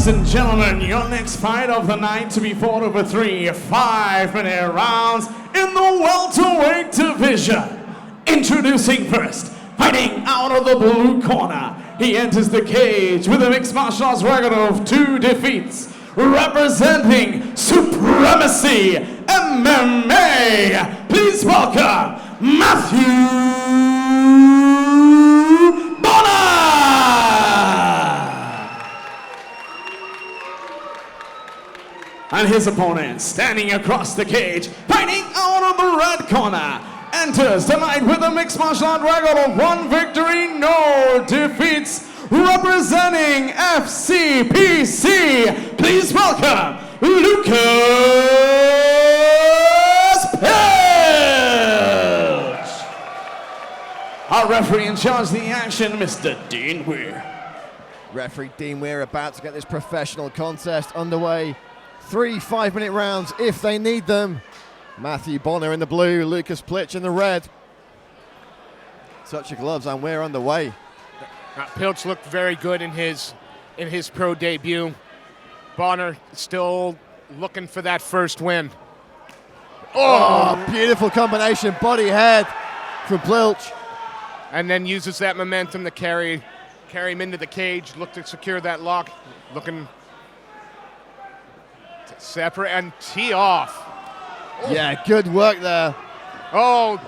Ladies and gentlemen, your next fight of the night to be fought over 3 5-minute rounds in the welterweight division. Introducing first, fighting out of the blue corner. He enters the cage with a mixed martial arts record of 2 defeats. Representing Supremacy MMA, please welcome Matthew Bonner! And his opponent, standing across the cage, fighting out of the red corner, enters tonight with a mixed martial art record of 1 victory, no defeats, representing FCPC. Please welcome Lucas Pilch. Our referee in charge of the action, Mr. Dean Weir. Referee Dean Weir about to get this professional contest underway. 3 5-minute rounds if they need them. Matthew Bonner in the blue, Lucas Pilch in the red. Touch of gloves and we're underway. Pilch looked very good in his pro debut. Bonner still looking for that first win. Oh, beautiful combination, body head from Pilch. And then uses that momentum to carry him into the cage, look to secure that lock, looking to separate and tee off. Oh. Yeah, good work there. Oh,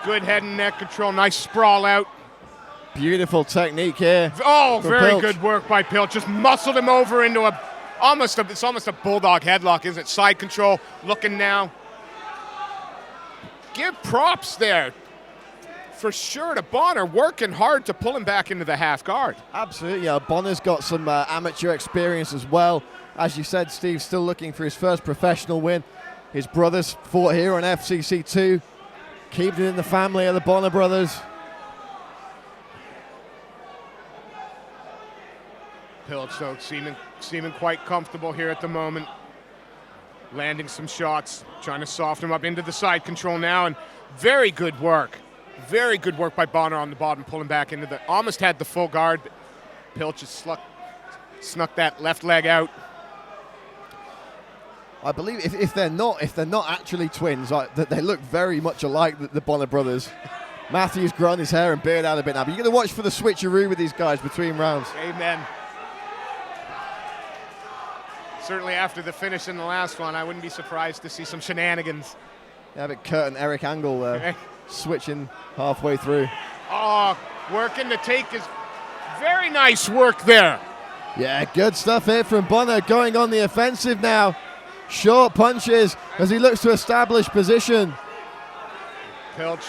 good head and neck control, nice sprawl out. Beautiful technique here. Oh, very Pilch. good work by Pilch. Just muscled him over into it's almost a bulldog headlock, isn't it? Side control, looking now. Give props there, for sure, to Bonner, working hard to pull him back into the half guard. Absolutely, yeah. Bonner's got some amateur experience as well. As you said, Steve, still looking for his first professional win. His brothers fought here on FCC2. Keeping it in the family of the Bonner brothers. Pilch, though, seeming quite comfortable here at the moment. Landing some shots, trying to soften him up into the side control now, and very good work. Very good work by Bonner on the bottom, pulling back into the, almost had the full guard, but Pilch just snuck that left leg out. I believe if they're not actually twins, they look very much alike, the Bonner brothers. Matthew's grown his hair and beard out a bit now, but you're going to watch for the switcheroo with these guys between rounds. Amen. Certainly after the finish in the last one, I wouldn't be surprised to see some shenanigans. Yeah, but Kurt and Eric Angle switching halfway through. Oh, working to take his very nice work there. Yeah, good stuff here from Bonner, going on the offensive now. Short punches as he looks to establish position. Pilch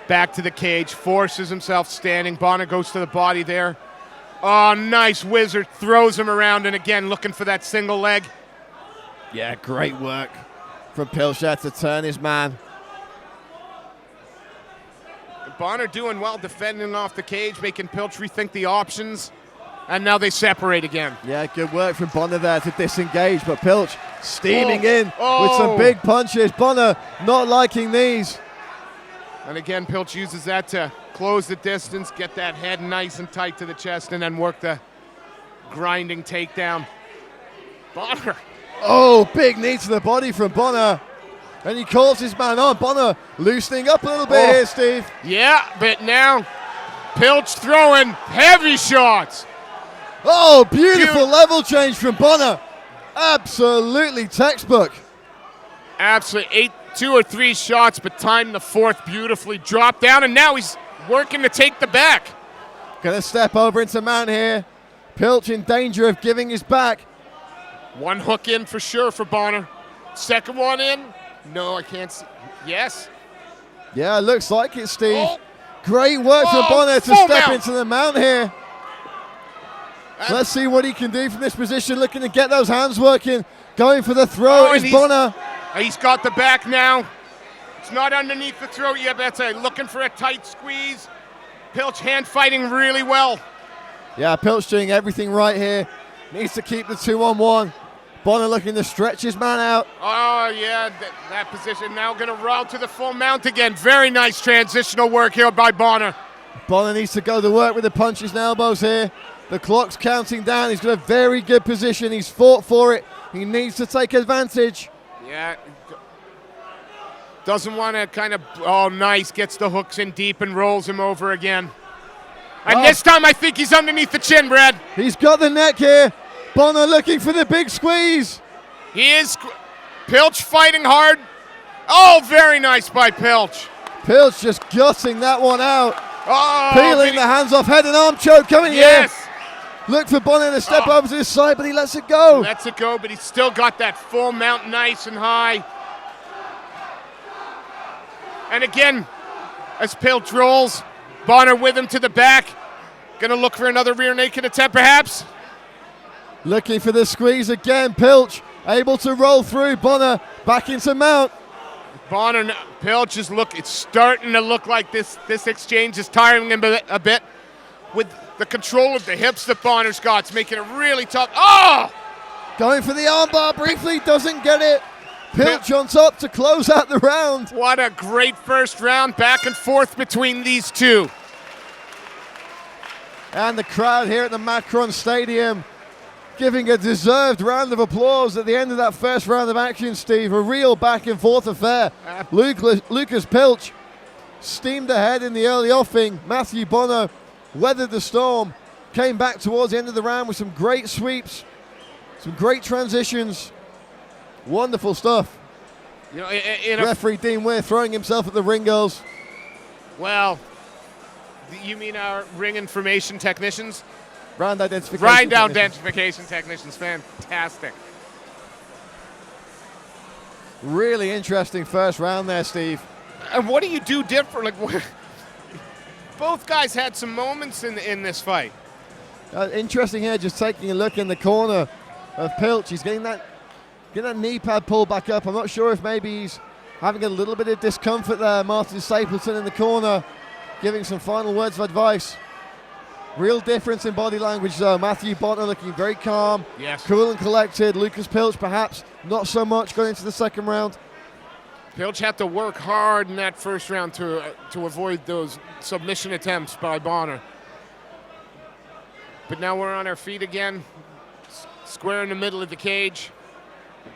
back to the cage, forces himself standing. Bonner goes to the body there. Oh, nice wizard, throws him around, and again looking for that single leg. Yeah, great work from Pilch to turn his man. Bonner doing well defending off the cage, making Pilch rethink the options. And now they separate again. Yeah, good work from Bonner there to disengage, but Pilch steaming in with some big punches. Bonner not liking these. And again, Pilch uses that to close the distance, get that head nice and tight to the chest, and then work the grinding takedown. Bonner. Oh, big knee to the body from Bonner. And he calls his man on. Bonner loosening up a little bit here, Steve. Yeah, but now Pilch throwing heavy shots. Oh, beautiful level change from Bonner. Absolutely textbook. Absolutely. 2 or 3 shots, but timed the 4th beautifully. Dropped down, and now he's working to take the back. Gonna step over into man here. Pilch in danger of giving his back. 1 hook in for sure for Bonner. 2nd one in. No, I can't see. Yes. Yeah, looks like it, Steve. Great work from Bonner to step into the mount here. Let's see what he can do from this position, looking to get those hands working. Going for the throat is Bonner. He's got the back now. It's not underneath the throat yet, but looking for a tight squeeze. Pilch hand fighting really well. Yeah, Pilch doing everything right here. Needs to keep the 2-on-1. Bonner looking to stretch his man out. Oh, yeah, that position now going to roll to the full mount again. Very nice transitional work here by Bonner. Bonner needs to go to work with the punches and elbows here. The clock's counting down. He's got a very good position. He's fought for it. He needs to take advantage. Yeah. Doesn't want to kind of, oh, nice. Gets the hooks in deep and rolls him over again. And this time I think he's underneath the chin, Brad. He's got the neck here. Bonner looking for the big squeeze. He is. Pilch fighting hard. Oh, very nice by Pilch. Pilch just gutting that one out. Oh, Peeling the hands off, head and arm choke coming here. Look for Bonner to step over to his side, but he lets it go. Lets it go, but he's still got that full mount nice and high. And again, as Pilch rolls, Bonner with him to the back. Gonna look for another rear naked attempt, perhaps. Looking for the squeeze again. Pilch able to roll through. Bonner back into mount. Bonner, Pilch is it's starting to look like this exchange is tiring him a bit. With the control of the hips that Bonner's got, it's making it really tough. Oh! Going for the armbar briefly, doesn't get it. Pilch on top to close out the round. What a great first round, back and forth between these two. And the crowd here at the Macron Stadium giving a deserved round of applause at the end of that first round of action, Steve. A real back and forth affair. Lucas Pilch steamed ahead in the early offing. Matthew Bonner weathered the storm, came back towards the end of the round with some great sweeps, some great transitions. Wonderful stuff. You know, Referee Dean Weir throwing himself at the ring girls. Well, you mean our ring information technicians? Round identification. Identification technicians, fantastic. Really interesting first round there, Steve. And what do you do different? Both guys had some moments in this fight. Interesting here, just taking a look in the corner of Pilch. He's getting that knee pad pulled back up. I'm not sure if maybe he's having a little bit of discomfort there. Martin Stapleton in the corner giving some final words of advice. Real difference in body language though. Matthew Bonner looking very calm, cool and collected. Lucas Pilch perhaps not so much going into the second round. Pilch had to work hard in that first round to avoid those submission attempts by Bonner. But now we're on our feet again, square in the middle of the cage.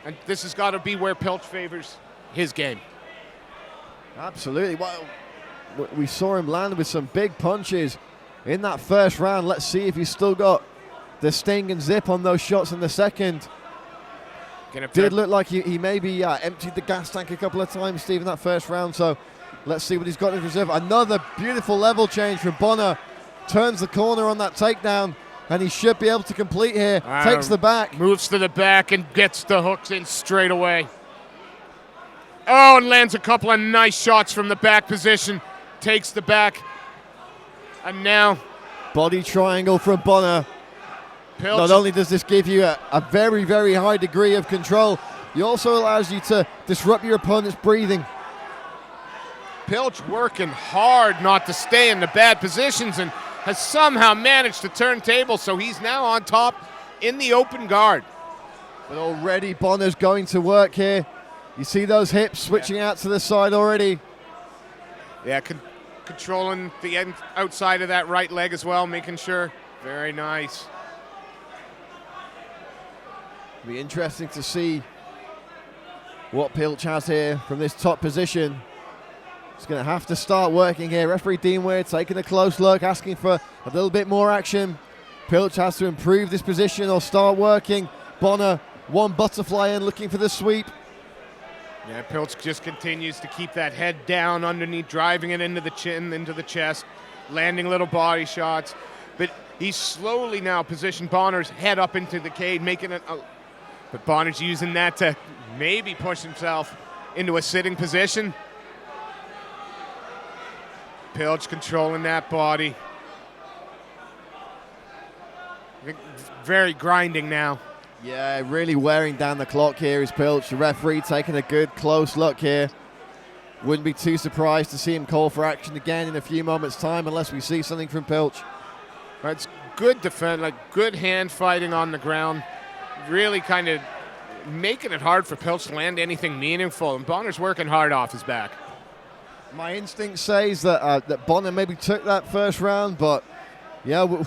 And this has got to be where Pilch favors his game. Absolutely. Well, we saw him land with some big punches in that first round. Let's see if he's still got the sting and zip on those shots in the second. Did look like he maybe emptied the gas tank a couple of times, Steve, in that first round. So let's see what he's got in reserve. Another beautiful level change from Bonner. Turns the corner on that takedown, and he should be able to complete here. Takes the back. Moves to the back and gets the hooks in straight away. Oh, and lands a couple of nice shots from the back position. Takes the back. And now, body triangle from Bonner. Pilch. Not only does this give you a very, very high degree of control, it also allows you to disrupt your opponent's breathing. Pilch working hard not to stay in the bad positions and has somehow managed to turn tables, so he's now on top in the open guard. But already Bonner's going to work here. You see those hips switching out to the side already. Yeah, controlling the outside of that right leg as well, making sure. Very nice. Be interesting to see what Pilch has here from this top position. He's going to have to start working here. Referee Dean Weir taking a close look, asking for a little bit more action. Pilch has to improve this position or start working. Bonner, one butterfly in, looking for the sweep. Yeah, Pilch just continues to keep that head down underneath, driving it into the chin, into the chest, landing little body shots. But he's slowly now positioned Bonner's head up into the cage, making it. But Bonner's using that to maybe push himself into a sitting position. Pilch controlling that body. Very grinding now. Yeah, really wearing down the clock here is Pilch. The referee taking a good close look here. Wouldn't be too surprised to see him call for action again in a few moments' time unless we see something from Pilch. It's good defense, like good hand fighting on the ground. Really kind of making it hard for Pilch to land anything meaningful. And Bonner's working hard off his back. My instinct says that that Bonner maybe took that first round, but yeah,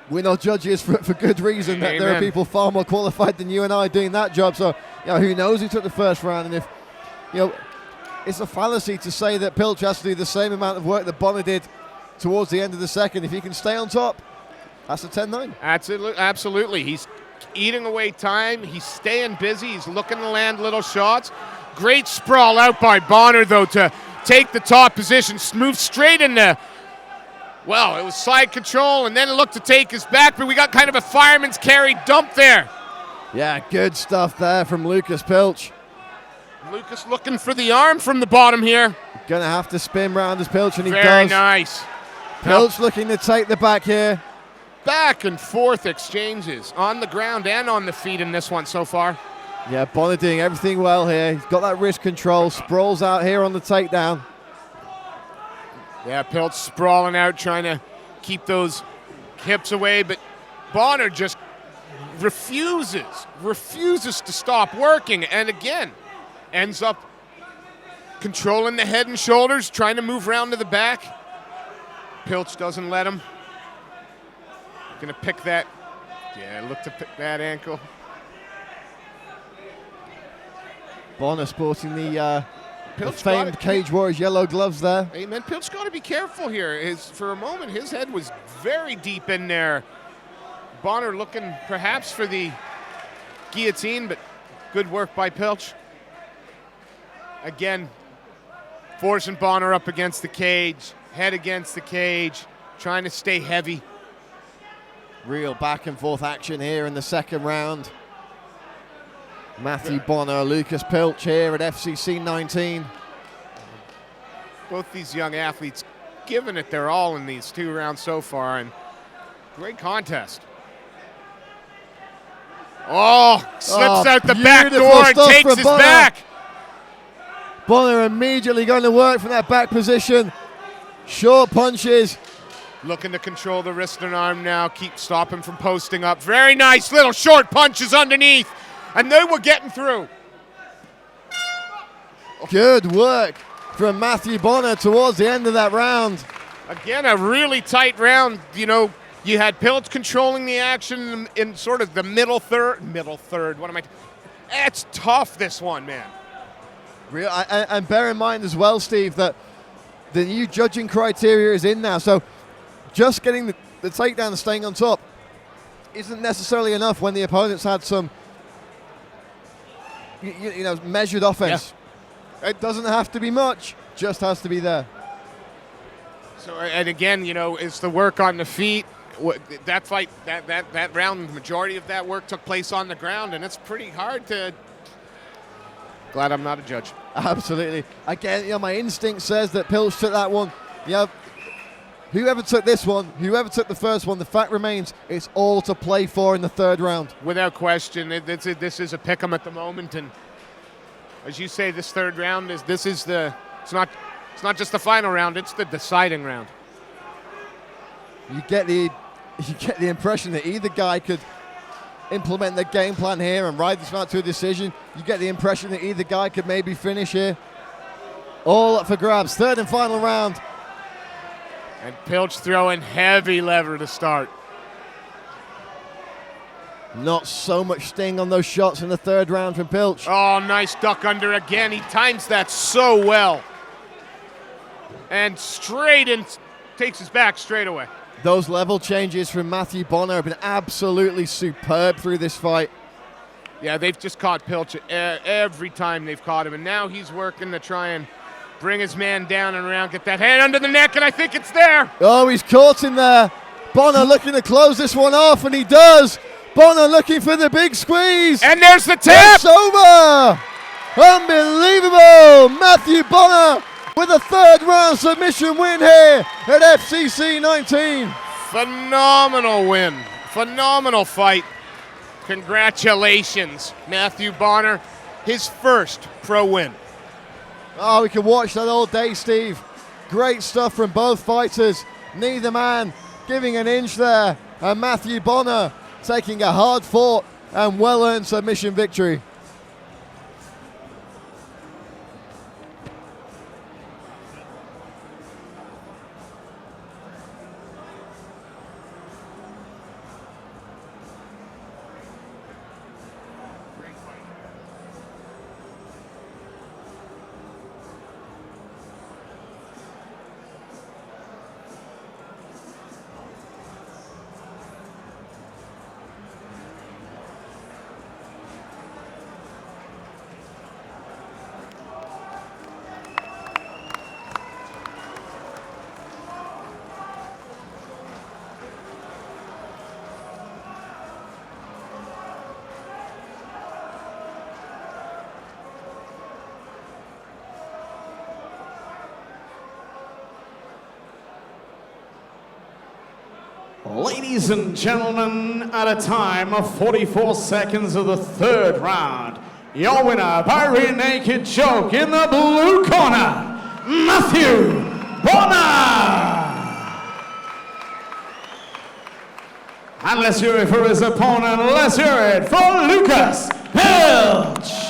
we're not judges for good reason. That there are Amen. people far more qualified than you and I doing that job. So, who knows who took the first round? And if, it's a fallacy to say that Pilch has to do the same amount of work that Bonner did towards the end of the second. If he can stay on top, that's a 10-9. Absolutely. He's eating away time. He's staying busy. He's looking to land little shots. Great sprawl out by Bonner, though, to take the top position. Move straight into, well, it was side control, and then it looked to take his back, but we got kind of a fireman's carry dump there. Yeah, good stuff there from Lucas Pilch. Lucas looking for the arm from the bottom here. Gonna have to spin round as Pilch, and he Very does. nice. Pilch looking to take the back here. Back and forth exchanges on the ground and on the feet in this one so far. Yeah, Bonner doing everything well here. He's got that wrist control, sprawls out here on the takedown. Yeah, Pilch sprawling out, trying to keep those hips away, but Bonner just refuses to stop working, and again, ends up controlling the head and shoulders, trying to move around to the back. Pilch doesn't let him. Gonna pick that. Yeah, look to pick that ankle. Bonner sporting the Pilch famed Cage Warriors yellow gloves there. Amen. Pilch got to be careful here. For a moment, his head was very deep in there. Bonner looking perhaps for the guillotine, but good work by Pilch. Again, forcing Bonner up against the cage, head against the cage, trying to stay heavy. Real back and forth action here in the second round. Matthew Bonner, Lucas Pilch here at FCC 19. Both these young athletes giving it their all in these 2 rounds so far, and great contest. Oh, slips out the back beautiful door and stuff takes from his Bonner. back. Bonner immediately going to work from that back position. Short punches. Looking to control the wrist and arm now, stop him from posting up. Very nice little short punches underneath, and they were getting through. Good work from Matthew Bonner towards the end of that round. Again, a really tight round. You had Pilch controlling the action in sort of the middle third. It's tough, this one, man. And bear in mind as well, Steve, that the new judging criteria is in now. So just getting the takedown and staying on top isn't necessarily enough when the opponent's had some measured offense. Yeah. It doesn't have to be much, just has to be there. So, and again, it's the work on the feet. That fight, that round, the majority of that work took place on the ground, and it's pretty hard to. Glad I'm not a judge. Absolutely. Again, my instinct says that Pilch took that one. Whoever took this one, whoever took the first one, the fact remains it's all to play for in the third round. Without question, this is a pick 'em at the moment, and as you say, this third round it's not just the final round, it's the deciding round. You get the impression that either guy could implement the game plan here and ride this out to a decision. You get the impression that either guy could maybe finish here. All up for grabs. Third and final round. And Pilch throwing heavy lever to start. Not so much sting on those shots in the third round from Pilch. Oh, nice duck under again. He times that so well. And straight in, takes his back straight away. Those level changes from Matthew Bonner have been absolutely superb through this fight. Yeah, they've just caught Pilch every time they've caught him. And now he's working to try and bring his man down and around, get that hand under the neck, and I think it's there. Oh, he's caught him there. Bonner looking to close this one off, and he does. Bonner looking for the big squeeze. And there's the tap. It's over. Unbelievable. Matthew Bonner with a third round submission win here at FCC 19. Phenomenal win. Phenomenal fight. Congratulations, Matthew Bonner. His first pro win. Oh, we can watch that all day, Steve. Great stuff from both fighters. Neither man giving an inch there. And Matthew Bonner taking a hard-fought and well-earned submission victory. Ladies and gentlemen, at a time of 44 seconds of the third round, your winner by rear naked choke in the blue corner, Matthew Bonner. And let's hear it for his opponent. Let's hear it for Lucas Pilch.